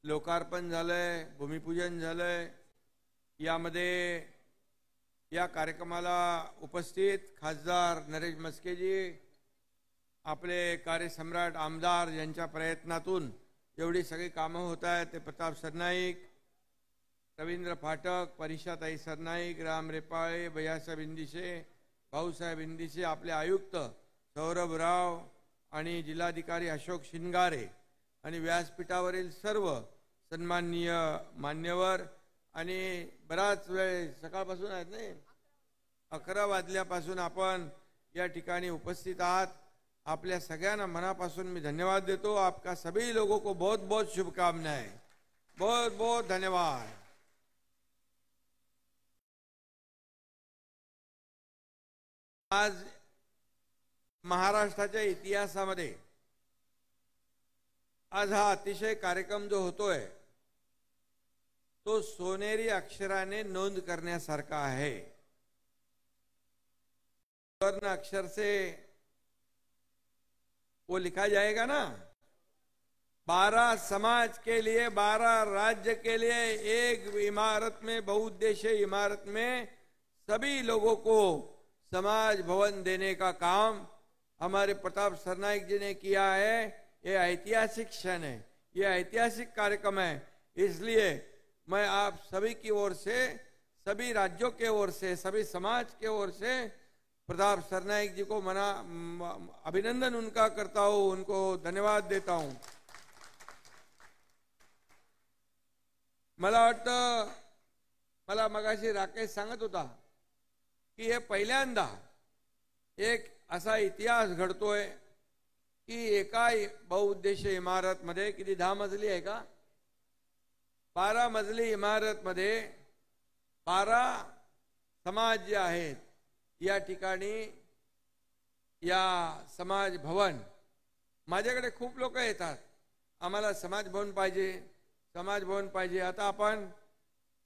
लोकार्पण झालंय, भूमिपूजन झालंय। यामध्ये या कार्यक्रमाला उपस्थित खासदार नरेश मस्केजी, आपले कार्यसम्राट आमदार यांच्या प्रयत्नातून एवढी सगळी कामं होत आहेत ते प्रताप सरनाईक, रवींद्र फाटक, परिषाताई सरनाईक, राम रेपाळे, भैयासाहेब इंदिशे, भाऊसाहेब इंदिशे, आपले आयुक्त सौरभ राव आणि जिल्हाधिकारी अशोक शिंगारे आणि व्यासपीठावरील सर्व सन्माननीय मान्यवर आणि बराच वेळ सकाळपासून आहेत नाही 11 वाजल्यापासून आपण या ठिकाणी उपस्थित आहात। आपल्या सगळ्यांना मनापासून मी धन्यवाद देतो। आपका सभी लोगों को बहुत बहुत शुभकामनाएं, बहुत बहुत धन्यवाद। आज महाराष्ट्राच्या इतिहासामध्ये आज हा अतिशय कार्यक्रम जो होतोय तो सोनेरी अक्षराने नोंद करण्यासारखा है। स्वर्ण अक्षर से वो लिखा जाएगा ना, 12 समाज के लिए, 12 राज्य के लिए एक इमारत में, बहुउद्देशीय इमारत में सभी लोगों को समाज भवन देने का काम हमारे प्रताप सरनाईक जी ने किया है। ये ऐतिहासिक क्षण है, ये ऐतिहासिक कार्यक्रम है। इसलिए मैं आप सभी की ओर से, सभी राज्यों के ओर से, सभी समाज के ओर से प्रताप सरनाईक जी को अभिनंदन उनका करता हूं, उनको धन्यवाद देता हूं। मला वाटतं, मला मगाशी राकेश सांगत होता की हे पहिल्यांदा एक असा इतिहास घडतोय की एका बहुउद्देशीय इमारत मध्ये, किती 10 मजली आहे का, 12 मजली इमारत मध्ये 12 समाज जे आहेत या ठिकाणी या समाज भवन, माझ्याकडे खूप लोक येतात, आम्हाला समाज भवन पाहिजे, समाज भवन पाहिजे। आता आपण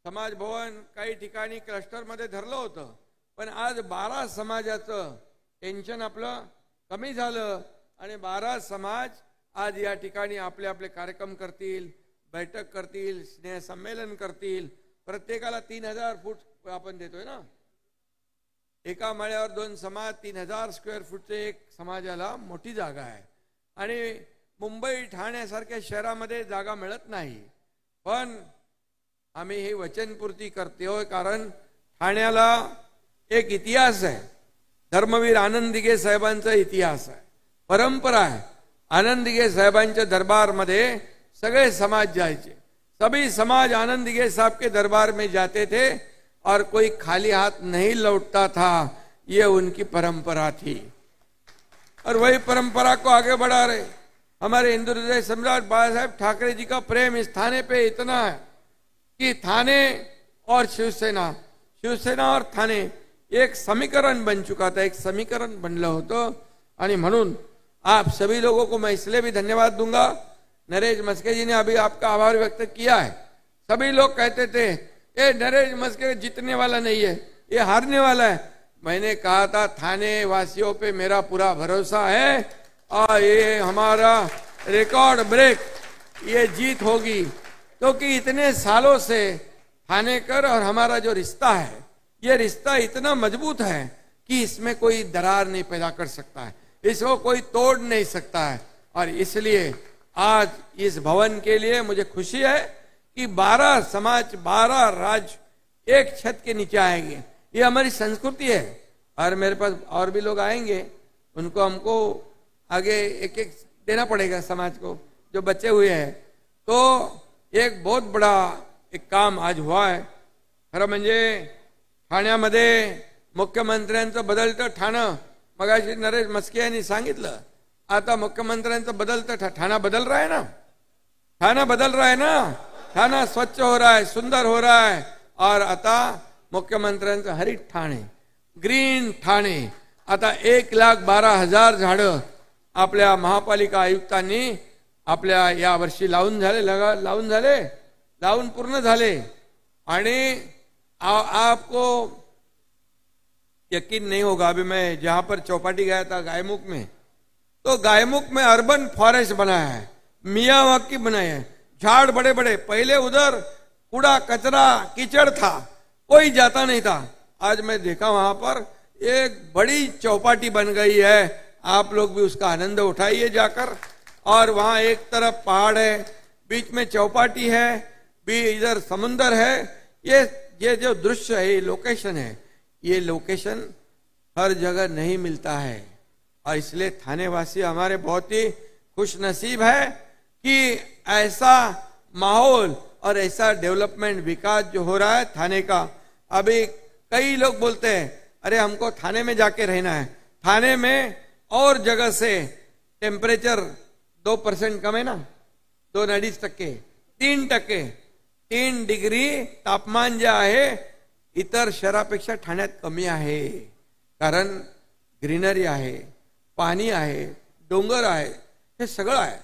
समाज भवन काही ठिकाणी क्लस्टर मध्ये धरलं होतं, पण आज 12 समाजाचं टेन्शन आपलं कमी झालं आणि 12 समाज आज या ठिकाणी आपले आपले कार्यक्रम करतील, बैठक करतील, स्नेह संमेलन करतील। प्रत्येकाला 3000 फूट आपण देतोय ना, एका माळ्यावर 2 समाज, 3000 स्क्वेअर फूटचे एक समाजाला मोठी जागा आहे। आणि मुंबई ठाण्यासारख्या शहरामध्ये जागा मिळत नाही, पण आम्ही ही वचनपूर्ती करतोय कारण ठाण्याला एक इतिहास आहे, धर्मवीर आनंद दिघे साहेबांचा इतिहास आहे, परंपरा है। आनंद दिघे साहेबांच्या दरबार मध्ये सगळे समाज जायचे, सभी समाज आनंद दिघे साहब के दरबार में जाते थे और कोई खाली हाथ नहीं लौटता था, ये उनकी परंपरा थी और वही परंपरा को आगे बढ़ा रहे। हमारे हिंदू हृदय सम्राट बाला साहेब ठाकरे जी का प्रेम इस थाने पे इतना है कि थाने और शिवसेना, शिवसेना और थाने एक समीकरण बन चुका था, एक समीकरण बनलं होतं। आणि म्हणून आप सभी लोगों को मैं इसलिए भी धन्यवाद दूंगा, नरेश मस्के जी ने अभी आपका आभार व्यक्त किया है। सभी लोग कहते थे ये नरेश मस्के जीतने वाला नहीं है, ये हारने वाला है। मैंने कहा था थाने वासियों पे मेरा पूरा भरोसा है और ये हमारा रिकॉर्ड ब्रेक, ये जीत होगी, क्योंकि इतने सालों से थानेकर और हमारा जो रिश्ता है, ये रिश्ता इतना मजबूत है कि इसमें कोई दरार नहीं पैदा कर सकता है, इसको कोई तोड़ नहीं सकता है। और इसलिए आज इस भवन के लिए मुझे खुशी है कि 12 समाज, 12 राज्य एक छत के नीचे आएंगे, ये हमारी संस्कृति है। और मेरे पास और भी लोग आएंगे, उनको हमको आगे एक एक देना पड़ेगा समाज को जो बचे हुए हैं। तो एक बहुत बड़ा एक काम आज हुआ है। खरं म्हणजे ठाण्यामध्ये मुख्यमंत्र्यांचं बदलतं ठाणं, मगाशी नरेश मस्के यांनी सांगितलं, आता मुख्यमंत्र्यांचं बदलतं ठाणा बदल रहा है ना, ठाणा बदल रहा है ना, ठाणा स्वच्छ हो रहा है, सुंदर हो रहा है। और आता मुख्यमंत्र्यांचं हरित ठाणे, ग्रीन ठाणे, आता 1,12,000 झाडं आपल्या महापालिका आयुक्तांनी आपल्या या वर्षी लावून पूर्ण झाले। आणि आपको यकीन नहीं होगा, अभी मैं जहां पर चौपाटी गया था गायमुख में, तो गायमुख में अर्बन फॉरेस्ट बनाया है, मियावाकी बनाया है, झाड़ बड़े बड़े, पहले उधर कूड़ा कचरा कीचड़ था, कोई जाता नहीं था। आज मैं देखा वहां पर एक बड़ी चौपाटी बन गई है, आप लोग भी उसका आनंद उठाइए जाकर। और वहां एक तरफ पहाड़ है, बीच में चौपाटी है, भी इधर समुंदर है। ये जो दृश्य है, ये लोकेशन है, ये लोकेशन हर जगह नहीं मिलता है। और इसलिए थाने वासी हमारे बहुत ही खुश नसीब है कि ऐसा माहौल और ऐसा डेवलपमेंट विकास जो हो रहा है थाने का। अभी कई लोग बोलते हैं अरे हमको थाने में जाके रहना है। थाने में और जगह से टेम्परेचर 2% कम है ना, 2.5%, 3%, 3 डिग्री तापमान जे आहे इतर शहरापेक्षा ठाण्यात कमी आहे। कारण ग्रीनरी आहे, पाणी आहे, डोंगर आहे, हे सगळं आहे।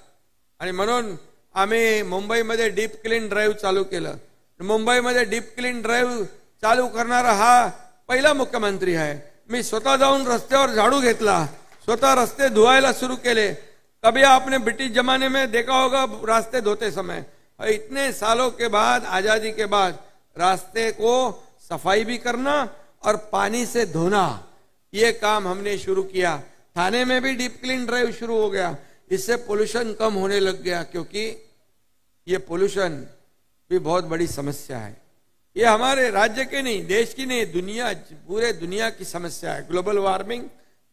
आणि म्हणून आम्ही मुंबईमध्ये डीप क्लीन ड्राईव्ह चालू केलं। मुंबईमध्ये डीप क्लीन ड्राईव्ह चालू करणारा हा पहिला मुख्यमंत्री आहे। मी स्वतः जाऊन रस्त्यावर झाडू घेतला, स्वतः रस्ते धुवायला शुरू केले। कभी आपने ब्रिटिश जमाने में देखा होगा रास्ते धोते समय, इतने सालों के बाद, आजादी के बाद रास्ते को सफाई भी करना और पानी से धोना, ये काम हमने शुरू किया। थाने में भी डीप क्लीन ड्राइव शुरू हो गया। इससे पोल्यूशन कम होने लग गया, क्योंकि ये पोल्यूशन भी बहुत बड़ी समस्या है। ये हमारे राज्य की नहीं, देश की नहीं, दुनिया, पूरे दुनिया की समस्या है। Global warming,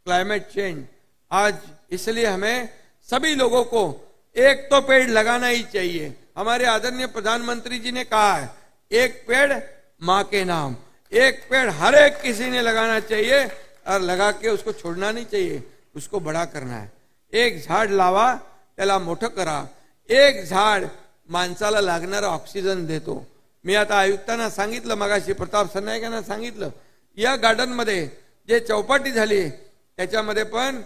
climate change. आज इसलिए हमें सभी लोगों को एक तो पेड़ लगाना ही चाहिए। हमारे आदरणीय प्रधानमंत्री जी ने कहा है एक पेड़ माँ के नाम। एक पेड़ हर एक किसी ने लगाना चाहिए और लगा के उसको छोड़ना नहीं चाहिए, उसको बड़ा करना है। एक झाड लावा, त्याला मोठं करा। एक झाड माणसाला लागणारा ऑक्सिजन देतो। मी आता आयुक्तांना सांगितलं, मगाशी प्रताप सरनाईकांना सांगितलं, या गार्डन मध्ये जे चौपाटी झाली त्याच्यामध्ये पण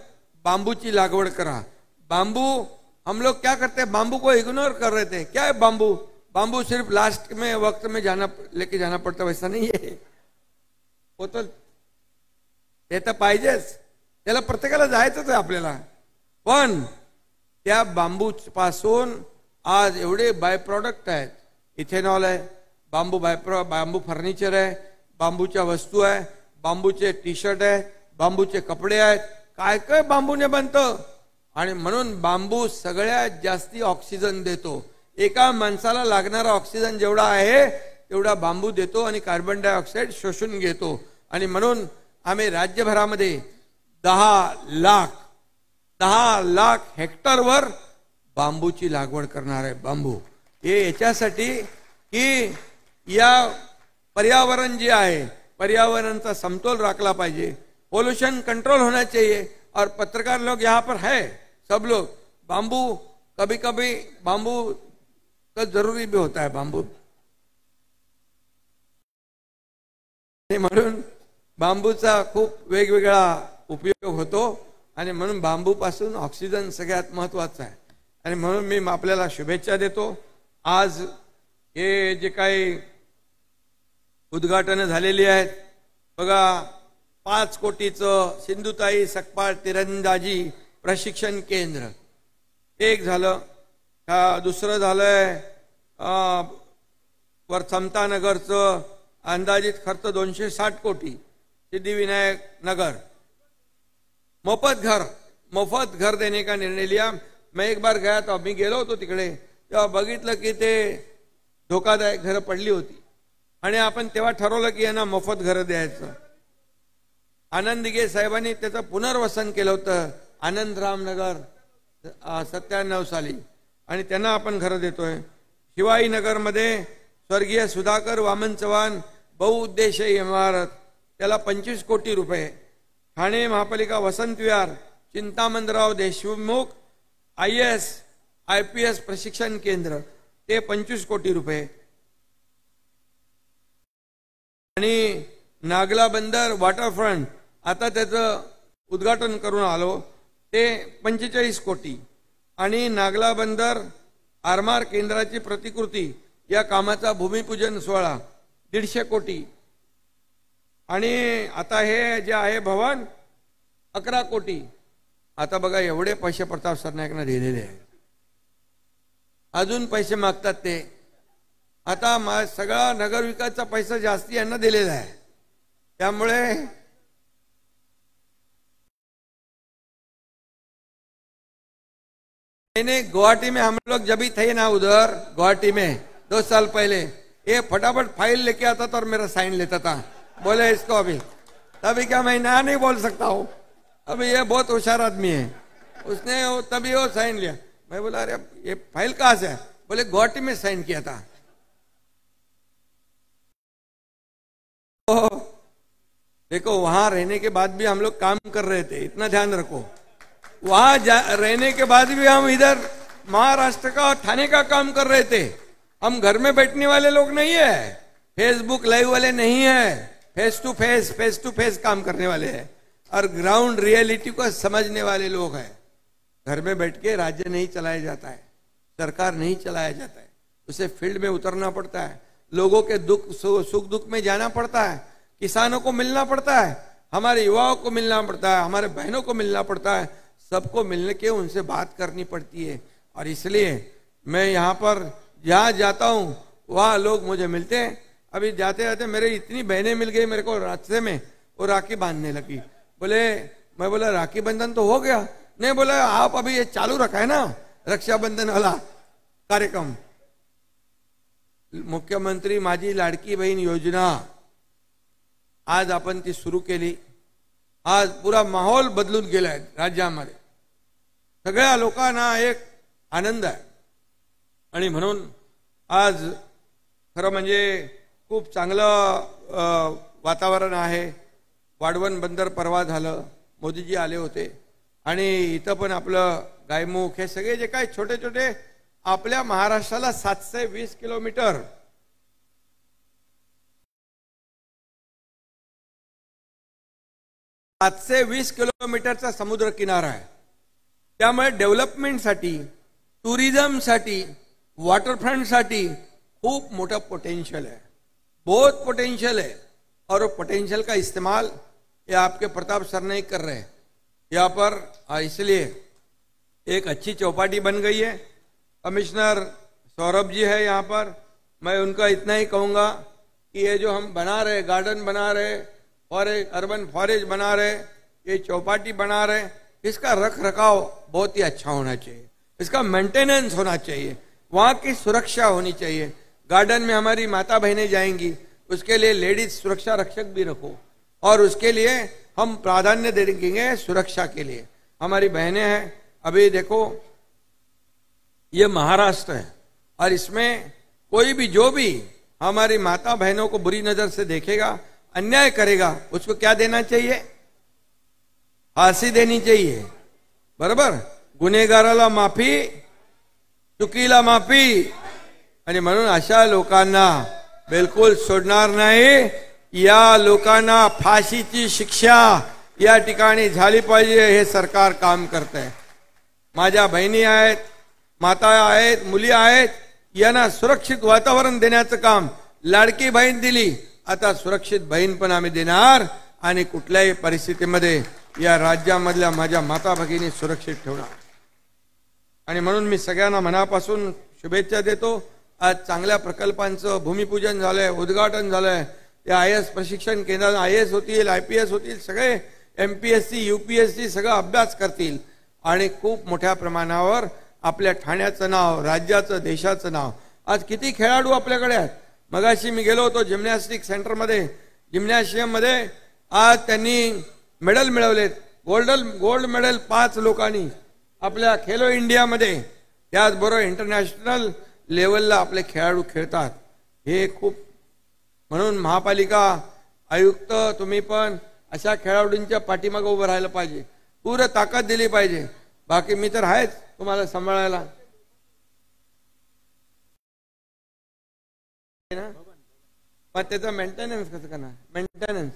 बांबूची लागवड करा। बांबू, हम लोग क्या करते हैं, बांबू को इग्नोर कर रहे थे। क्या है बांबू? बांबू सिर्फ लास्ट में वक्त में लेके जाना पड़ता, वैसा नहीं है। वो तो ते तर पाहिजेच, त्याला प्रत्येकाला जायचंच आहे आपल्याला। पण त्या बांबू पासून आज एवढे बाय प्रोडक्ट आहेत। इथेनॉल आहे, बांबू फर्निचर आहे, बांबूच्या वस्तू आहे, बांबूचे टी शर्ट आहे, बांबूचे कपडे आहेत, काय काय बांबूने बनतं। आणि म्हणून बांबू सगळ्यात जास्ती ऑक्सिजन देतो। एका माणसाला लागणारा ऑक्सिजन जेवढा आहे तेवढा बांबू देतो आणि कार्बन डायऑक्साईड शोषून घेतो। आणि म्हणून आम्ही राज्यभरामध्ये 10 लाख हेक्टरवर बांबूची लागवड करणार आहे। बांबू हे याच्यासाठी की या पर्यावरण जे आहे, पर्यावरण का समतोल रखना पाहिजे, पोल्यूशन कंट्रोल होना चाहिए। और पत्रकार लोग यहाँ पर है, सब लोग बांबू, कभी कभी बांबू का जरूरी भी होता है। बांबू म्हणून बांबूचा खूप वेगवेगळा उपयोग होतो आणि म्हणून बांबू पासून ऑक्सिजन सगळ्यात महत्त्वाचा आहे। आणि म्हणून मी आपल्याला शुभेच्छा देतो। आज हे जे काही उद्घाटन झालेली आहेत बघा, 5 कोटीचं सिंधुताई सकपाळ तिरंदाजी प्रशिक्षण केंद्र एक झालं, दुसरं झालंय वर समतानगरचं अंदाजित खर्च 260 कोटी, सिद्धिविनायक नगर मोफत घर देने का निर्णय लिया। मैं एक बार गया तो मी गेलो होतो तिकडे, तेव्हा बघितलं की ते धोकादायक घरं पडली होती आणि आपण तेव्हा ठरवलं की यांना मोफत घरं द्यायचं। आनंद दिघे साहेबांनी त्याचं पुनर्वसन केलं होतं आनंदराम नगर 97 साली, आणि त्यांना आपण घरं देतोय। शिवाई नगर मध्ये स्वर्गीय सुधाकर वामन चव्हाण बहुउद्देशीय इमारत, त्याला 25 कोटी रुपये। ठाणे महापालिका वसंत विहार चिंतामणराव देशमुख IAS IPS प्रशिक्षण केंद्र, ते 25 कोटी रुपये। आणि नागला बंदर वॉटरफ्रंट आता त्याचं उद्घाटन करून आलो, ते 45 कोटी। आणि नागला बंदर आरमार केंद्राची प्रतिकृती या कामाचा भूमिपूजन सोहळा 150 कोटी। आणि आता हे जे आहे भवन 11 कोटी। आता बघा एवढे पैसे प्रताप सरनाईकांना दिलेले आहेत। अजून पैसे मागतात ते. आता सगळा नगरविकासचा पैसा जास्ती यांना दिलेला आहे. त्यामुळे गुवाहाटी में हम लोग जब भी थे ना, उधर गुवाहाटी में 2 साल पहले, ये फटाफट फाइल लेके आता था और मेरा साइन लेता था. बोले इसको अभी, तभी क्या मैं नया नहीं बोल सकता हूँ. अभी ये बहुत होशियार आदमी है, उसने तभी वो साइन लिया. मैं बोला अरे ये फाइल कहाँ से है? बोले गुवाहाटी में साइन किया था. तो देखो वहां रहने के बाद भी हम लोग काम कर रहे थे, इतना ध्यान रखो. वहां रहने के बाद भी हम इधर महाराष्ट्र का ठाणे का काम कर रहे थे. हम घर में बैठने वाले लोग नहीं है, फेसबुक लाइव वाले नहीं है, फेस टू फेस काम करने वाले हैं और ग्राउंड रियलिटी को समझने वाले लोग हैं. घर में बैठ के राज्य नहीं चलाया जाता है, सरकार नहीं चलाया जाता है, उसे फील्ड में उतरना पड़ता है, लोगों के सुख दुख में जाना पड़ता है, किसानों को मिलना पड़ता है, हमारे युवाओं को मिलना पड़ता है, हमारे बहनों को मिलना पड़ता है, सबको मिलने के उनसे बात करनी पड़ती है. और इसलिए मैं यहाँ पर जहाँ जाता हूँ वहाँ लोग मुझे मिलते हैं. अभी जाते जाते मेरे इतनी बहनें मिल गई मेरे को रास्ते में, वो राखी बांधने लगी. मैं बोला राखी बंधन तो हो गया. नहीं, बोला आप अभी ये चालू रखा है ना रक्षाबंधन वाला कार्यक्रम. मुख्यमंत्री माझी लाडकी बहीण योजना आज आपण ती सुरू केली. आज पुरा माहोल बदलून गेलाय राज्यामध्ये. सगळ्या लोकांना एक आनंद आहे आणि म्हणून आज खरं म्हणजे खूप चांगलं वातावरण आहे. वाढवण बंदर परवा झालं, मोदीजी आले होते आणि इथं पण आपलं गायमुख हे सगळे जे काही छोटे छोटे आपल्या महाराष्ट्राला 720 किलोमीटर किलोमीटरचा समुद्र किनारा आहे. त्यामुळे डेव्हलपमेंटसाठी, टुरिझमसाठी, वॉटरफ्रंटसाठी खूप मोठा पोटेंशियल है, बहुत पोटेंशियल है. और वो पोटेंशियल का इस्तेमाल ये आपके प्रताप सर नहीं कर रहे हैं यहाँ पर. इसलिए एक अच्छी चौपाटी बन गई है. कमिश्नर सौरभ जी है यहाँ पर. मैं उनका इतना ही कहूँगा कि ये जो हम बना रहे, गार्डन बना रहे, फॉरेस्ट, अर्बन फॉरेस्ट बना रहे, ये चौपाटी बना रहे, इसका रख रखाव बहुत ही अच्छा होना चाहिए, इसका मेंटेनेंस होना चाहिए, वहाँ की सुरक्षा होनी चाहिए. गार्डन में हमारी माता बहनें जाएंगी, उसके लिए लेडीज सुरक्षा रक्षक भी रखो और उसके लिए हम प्राधान्य देंगे सुरक्षा के लिए. हमारी बहनें हैं. अभी देखो ये महाराष्ट्र है और इसमें कोई भी जो भी हमारी माता बहनों को बुरी नजर से देखेगा, अन्याय करेगा, उसको क्या देना चाहिए? फांसी देनी चाहिए. बरोबर. गुन्हेगाराला माफी, चुकीला माफी. आणि म्हणून अशा लोकांना बिलकुल सोडणार नाही. या लोकांना फाशीची शिक्षा या ठिकाणी झाली पाहिजे, हे सरकार काम करते. माझ्या बहिणी आहेत, माता आहेत, मुली आहेत, यांना सुरक्षित वातावरण देण्याचं काम लाडकी बहीण दिली. आता सुरक्षित बहीण पण आम्ही देणार आणि कुठल्याही परिस्थितीमध्ये या राज्यामधल्या माझ्या माता भगिनी सुरक्षित ठेवणार. आणि म्हणून मी सगळ्यांना मनापासून शुभेच्छा देतो. आज चांगल्या प्रकल्पांचं भूमिपूजन झालंय, उद्घाटन झालंय. या IAS प्रशिक्षण केंद्रात IAS होतील, IPS होतील, सगळे MPSC UPSC सगळं अभ्यास करतील आणि खूप मोठ्या प्रमाणावर आपल्या ठाण्याचं नाव, राज्याचं, देशाचं नाव. आज किती खेळाडू आपल्याकडे आहेत. मगाशी मी गेलो होतो जिम्नॅस्टिक सेंटरमध्ये, जिम्नॅशियम मध्ये. आज त्यांनी मेडल मिळवलेत, गोल्ड मेडल 5 लोकांनी आपल्या खेलो इंडियामध्ये. त्याचबरोबर इंटरनॅशनल लेवलला आपले खेळाडू खेळतात. हे खूप. म्हणून महापालिका आयुक्त तुम्ही पण अशा खेळाडूंच्या पाठीमागे उभं राहायला पाहिजे, पूर्ण ताकद दिली पाहिजे. बाकी मी तर आहेच तुम्हाला सांभाळायला ना. पण त्याचं मेंटेनन्स कसं करणार? मेंटेनन्स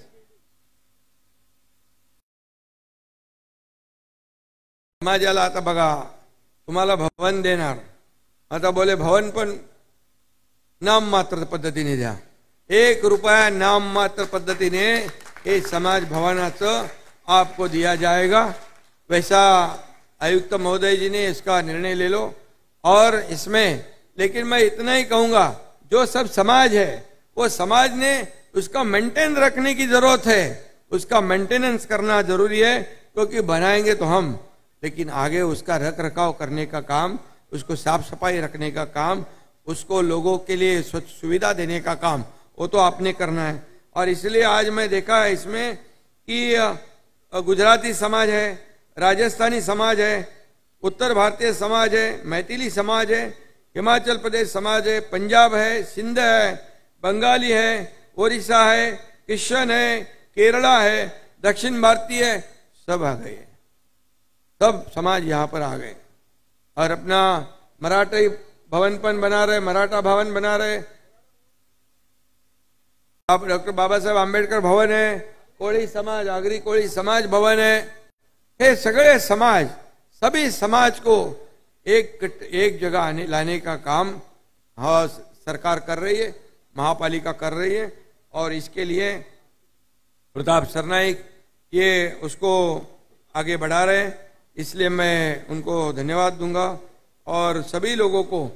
समाजाला आता बघा, तुम्हाला भवन देणार. आता बोले भवन पण नाम मात्र पद्धतीने द्या. 1 रुपया नाम मात्र पद्धतीने ये समाज भवनाचं आपको दिया जाएगा. वैसा आयुक्त महोदय जी ने इसका निर्णय ले लो. और इसमें लेकिन मैं इतना ही कहूंगा, जो सब समाज है वो समाज ने उसका मेंटेन रखने की जरूरत है, उसका मेंटेनेंस करना जरूरी है, क्योंकि बनाएंगे तो हम, लेकिन आगे उसका रख रखाव करने का काम, उसको साफ सफाई रखने का काम, उसको लोगों के लिए सुविधा देने का काम, वो तो आपने करना है। और इसलिए आज मैं देखा है इसमें कि गुजराती समाज है, राजस्थानी समाज है, उत्तर भारतीय समाज है, मैथिली समाज है, हिमाचल प्रदेश समाज है, पंजाब है, सिंध है, बंगाली है, ओडिशा है, क्रिश्चियन है, केरला है, दक्षिण भारतीय है, सब आ गए, सब समाज यहाँ पर आ गए और अपना मराठी भवनपन बना रहे, मराठा भवन बना रहे। आप डॉक्टर बाबा साहेब आंबेडकर भवन है, कोळी समाज, आगरी कोळी समाज भवन है, ये सगळे समाज, सभी समाज को एक जगह लाने का काम हाँ सरकार कर रही है, महापालिका कर रही है। और इसके लिए प्रताप सरनाईक ये उसको आगे बढ़ा रहे हैं, इसलिए मैं उनको धन्यवाद दूंगा। और सभी लोगों को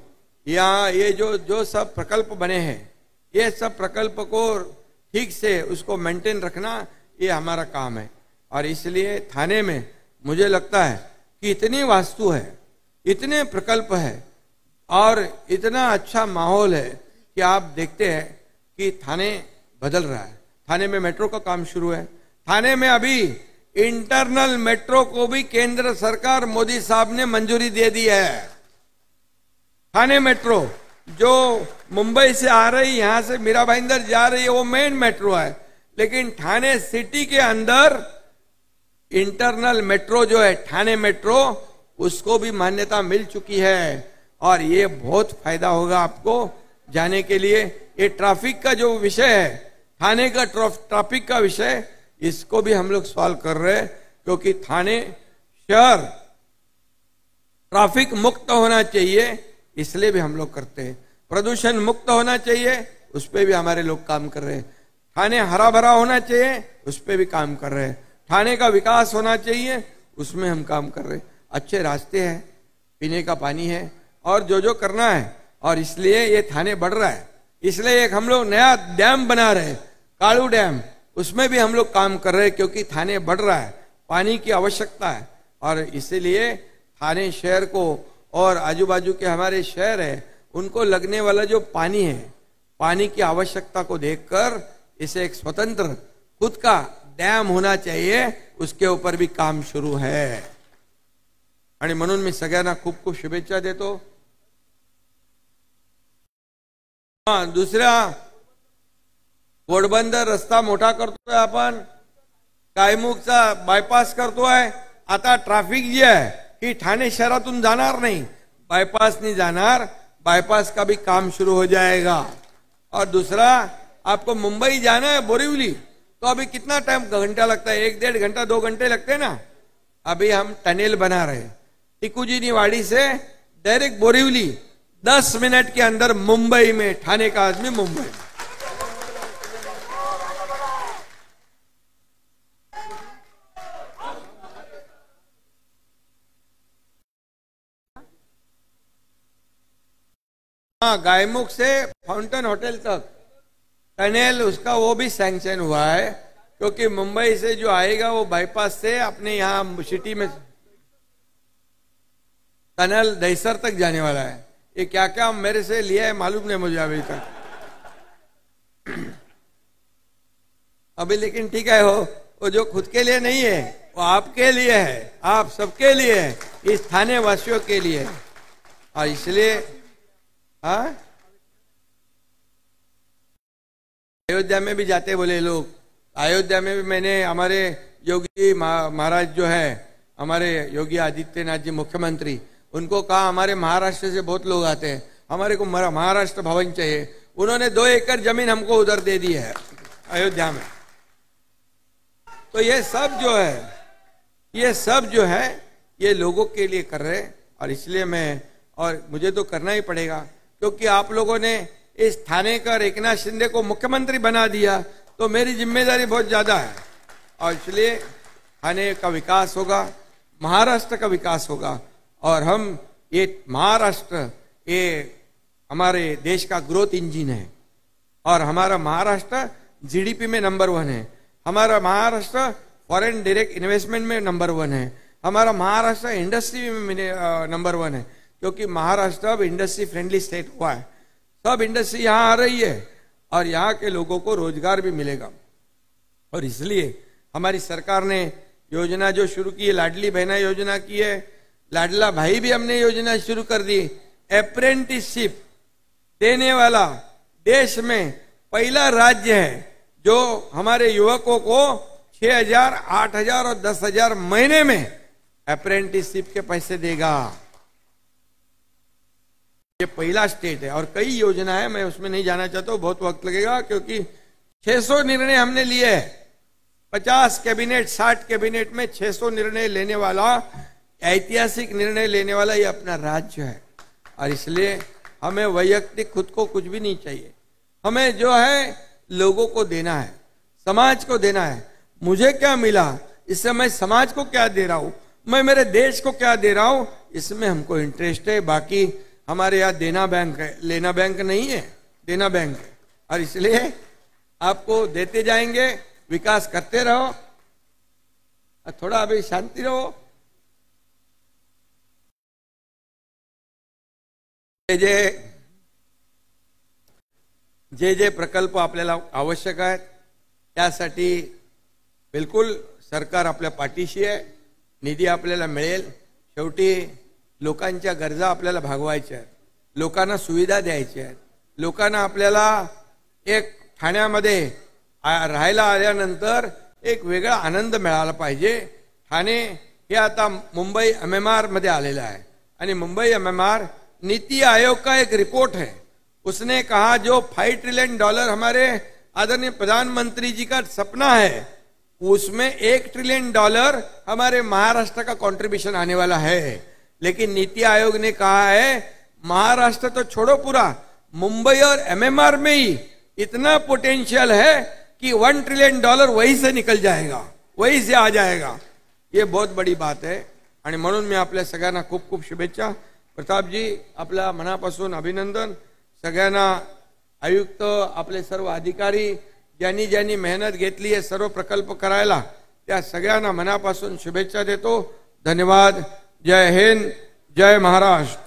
यहाँ ये जो सब प्रकल्प बने हैं, ये सब प्रकल्प को ठीक से उसको मेंटेन रखना, ये हमारा काम है। और इसलिए थाने में मुझे लगता है कि इतनी वास्तु है, इतने प्रकल्प है और इतना अच्छा माहौल है कि आप देखते हैं कि थाने बदल रहा है। थाने में मेट्रो का काम शुरू है, थाने में अभी इंटरनल मेट्रो को भी केंद्र सरकार मोदी साहब ने मंजूरी दे दी है। थाने मेट्रो जो मुंबई से आ रही, यहां से मीरा भाईंदर जा रही है, वो मेन मेट्रो है, लेकिन ठाणे सिटी के अंदर इंटरनल मेट्रो जो है ठाणे मेट्रो, उसको भी मान्यता मिल चुकी है। और ये बहुत फायदा होगा आपको जाने के लिए। ये ट्रैफिक का जो विषय है, थाने का ट्रैफिक का विषय, इसको भी हम लोग सॉल्व कर रहे हैं, क्योंकि थाने शहर ट्रैफिक मुक्त होना चाहिए, इसलिए भी हम लोग करते हैं। प्रदूषण मुक्त होना चाहिए, उस पर भी हमारे लोग काम कर रहे हैं। थाने हरा भरा होना चाहिए, उस पर भी काम कर रहे हैं। थाने का विकास होना चाहिए, उसमें हम काम कर रहे हैं। अच्छे रास्ते हैं, पीने का पानी है, और जो करना है। और इसलिए ये थाने बढ़ रहा है, इसलिए एक हम लोग नया डैम बना रहे हैं, कालू डैम, उसमें भी हम लोग काम कर रहे हैं, क्योंकि थाने बढ़ रहा है, पानी की आवश्यकता है। और इसीलिए थाने शहर को और आजू बाजू के हमारे शहर है, उनको लगने वाला जो पानी है, पानी की आवश्यकता को देखकर इसे एक स्वतंत्र खुद का डॅम होना चाहिए, उसके ऊपर भी काम सुरू है। आणि म्हणून मी सगळ्यांना खूप खूप शुभेच्छा देतो। दुसरा घोडबंदर रस्ता मोठा करतोय आपण, गायमुखचा बायपास करतोय। आता ट्रॅफिक जी आहे ही ठाणे शहरातून जाणार नहीं, बायपास नहीं जाणार, बायपास का भी काम शुरू हो जाएगा। और दूसरा, आपको मुंबई जाना है बोरीवली, तो अभी कितना टाइम घंटा लगता है, 1-1.5 घंटा 2 घंटे लगते हैं ना। अभी हम टनल बना रहे हैं टिकुजीनी वाड़ी से डायरेक्ट बोरीवली, 10 मिनट के अंदर मुंबई में, ठाणे का आदमी मुंबई में। हाँ, गायमुख से फाउंटेन होटल तक टनल उसका वो भी सैंक्शन हुआ है, क्योंकि मुंबई से जो आएगा वो बाईपास से अपने यहाँ सिटी में टनल दहीसर तक जाने वाला है। ये क्या क्या मेरे से लिया है मालूम नहीं मुझे अभी तक। अभी लेकिन ठीक है, वो जो खुद के लिए नहीं है, वो आपके लिए है, आप सबके लिए है, इस थाने वासियों के लिए है। और इसलिए अयोध्या में भी जाते बोले लोग, अयोध्या में भी मैंने हमारे योगी महाराज जो है, हमारे योगी आदित्यनाथ जी मुख्यमंत्री, उनको कहा हमारे महाराष्ट्र से बहुत लोग आते हैं, हमारे को महाराष्ट्र भवन चाहिए। उन्होंने 2 एकड़ जमीन हमको उधर दे दी है अयोध्या में। तो ये सब जो है ये लोगों के लिए कर रहे हैं। और इसलिए और मुझे तो करना ही पड़ेगा, क्योंकि आप लोगों ने इस थाने का एकनाथ शिंदे को मुख्यमंत्री बना दिया, तो मेरी जिम्मेदारी बहुत ज्यादा है। और इसलिए थाने का विकास होगा, महाराष्ट्र का विकास होगा। और हम ये महाराष्ट्र ये हमारे देश का ग्रोथ इंजिन है और हमारा महाराष्ट्र जीडीपी में नंबर 1 है, हमारा महाराष्ट्र फॉरेन डायरेक्ट इन्वेस्टमेंट में नंबर 1 है, हमारा महाराष्ट्र इंडस्ट्री में नंबर 1 है, क्योंकि महाराष्ट्र अब इंडस्ट्री फ्रेंडली स्टेट हुआ है। सब इंडस्ट्री यहाँ आ रही है और यहाँ के लोगों को रोजगार भी मिलेगा। और इसलिए हमारी सरकार ने योजना जो शुरू की है, लाडली बहना योजना की है, लाडला भाई भी हमने योजना शुरू कर दी। अप्रेंटिसशिप देने वाला देश में पहला राज्य है जो हमारे युवकों को 6,000, 8,000 और 10,000 महीने में अप्रेंटिसशिप के पैसे देगा। ये पहला स्टेट है और कई योजना है, मैं उसमें नहीं जाना चाहता हूं, बहुत वक्त लगेगा, क्योंकि 600 निर्णय हमने लिए है। 50 कैबिनेट 60 कैबिनेट में 600 निर्णय लेने वाला, ऐतिहासिक निर्णय लेने वाला ये अपना राज्य है। और इसलिए हमें वैयक्तिक खुद को कुछ भी नहीं चाहिए, हमें जो है लोगों को देना है, समाज को देना है। मुझे क्या मिला, इससे मैं समाज को क्या दे रहा हूं, मैं मेरे देश को क्या दे रहा हूं, इसमें हमको इंटरेस्ट है। बाकी हमारे यहाँ देना बैंक है, लेना बैंक नहीं है, देना बैंक है। और इसलिए आपको देते जाएंगे, विकास करते रहो, थोड़ा अभी शांति रहो। जे प्रकल्प आपल्याला आवश्यक आहेत त्यासाठी बिलकुल सरकार आपल्या पाठीशी आहे, निधी आपल्याला मिळेल। शेवटी लोकांच्या गरजा आपल्याला भागवायच्या आहेत, लोकांना सुविधा द्यायच्या आहेत, लोकांना आपल्याला एक ठाण्यामध्ये राहायला आल्यानंतर एक वेगळा आनंद मिळाला पाहिजे। ठाणे हे आता मुंबई MMR मध्ये आलेलं आहे आणि मुंबई MMR नीति आयोग का एक रिपोर्ट है, उसने कहा जो $5 ट्रिलियन हमारे आदरणीय प्रधानमंत्री जी का सपना है, उसमें $1 ट्रिलियन हमारे महाराष्ट्र का कंट्रीब्यूशन आने वाला है। लेकिन नीति आयोग ने कहा है महाराष्ट्र तो छोड़ो, पूरा मुंबई और MMR में ही इतना पोटेंशियल है कि $1 ट्रिलियन वहीं से निकल जाएगा, वहीं से आ जाएगा। ये बहुत बड़ी बात है आणि म्हणून मी आपल्या सगळ्यांना खूप खूप शुभेच्छा। प्रतापजी आपल्या मनापासून अभिनंदन। सगळ्यांना आयुक्त, आपले सर्व अधिकारी, ज्यांनी ज्यांनी मेहनत घेतली आहे सर्व प्रकल्प करायला, त्या सगळ्यांना मनापासून शुभेच्छा देतो। धन्यवाद। जय हिंद, जय महाराष्ट्र।